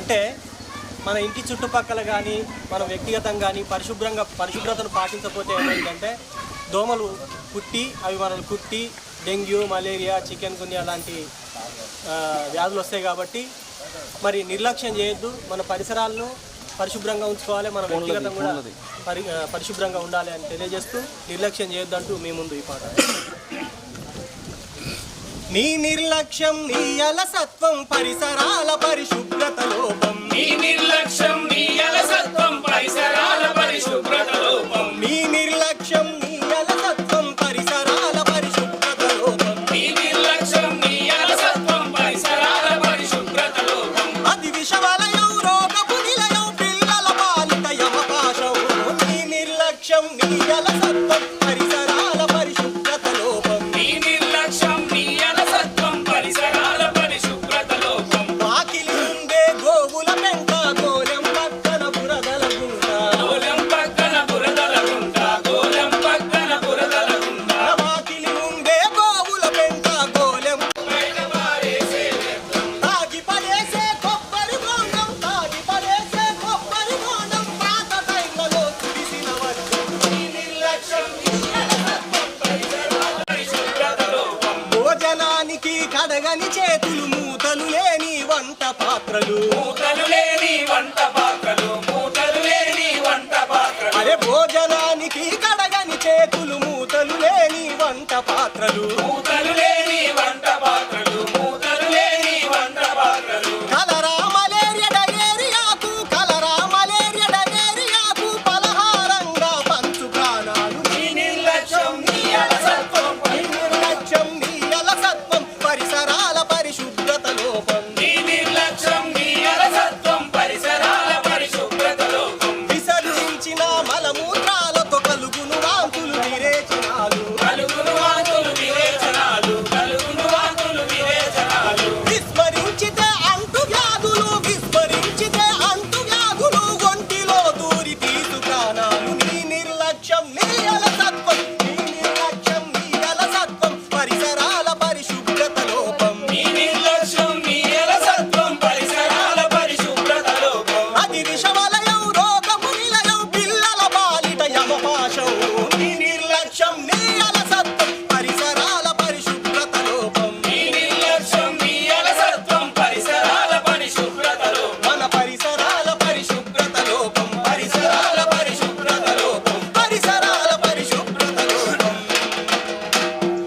అంటే మన ఇంటి చుట్టుపక్కల కానీ మన వ్యక్తిగతంగా కానీ పరిశుభ్రతను పాటించకపోతే ఏమైందంటే దోమలు కుట్టి అవి మనల్ని కుట్టి డెంగ్యూ, మలేరియా, చికెన్ గున్యా లాంటి వ్యాధులు వస్తాయి. కాబట్టి మరి నిర్లక్ష్యం చేయొద్దు. మన పరిసరాలను పరిశుభ్రంగా ఉంచుకోవాలి, మన వ్యక్తిగతం కూడా పరిశుభ్రంగా ఉండాలి అని తెలియజేస్తూ నిర్లక్ష్యం చేయొద్దంటూ మీ ముందు ఈ పాట. నీ నిర్లక్ష్యం, నీ అలసత్వం, పరిసరాల పరిశుభ్రత లోపం. నీ నిర్లక్ష్యం, నీ అలసత్వం, పరిసరాల పరిశుభ్రత లోపం. నీ నిర్లక్ష్యం, నీ అలసత్వం, పరిసరాల పరిశుభ్రత లోపం. నీ నిర్లక్ష్యం, నీ అలసత్వం, పరిసరాల పరిశుభ్రత లోపం. అది విషవలయం, రోగపు నిలయం, పిల్లల పాలిట యమపాశం. నీ నిర్లక్ష్యం, నీ అలసత్వం, పరిసరాల పరిశుభ్రత లోపం. నీ నిర్లక్ష్యం, నీ అలసత్వం, పరిసరాల పరిశుభ్రత లోపం. వాకిలి ముందే గోవుల పెంట, గోలెం పక్కన బురదల గుంట. గోలెం పక్కన బురదల గుంట, గోలెం పక్కన బురదల గుంట. వాకిలి ముందే గోవుల పెంట, గోలెం బయట పారేసే వ్యర్థం. తాగి పడేసే కొబ్బరి బోండం, తాగి పడేసే కొబ్బరి బోండం, పాత టైంలలో తుడిసిన వర్గం. నీ నిర్లక్ష్యం, నీ అలసత్వం, పరిసరాల పరిశుభ్రత లోపం. భోజనానికి కడగని చేతులు, మూతలు లేని వంట పాత్రలు. మూతలు లేని వంట పాత్రలు, మూతలు లేని వంట పాత్రలు. అరే భోజనానికి కడగని చేతులు, మూతలు లేని వంట పాత్రలు. మూతలు లేని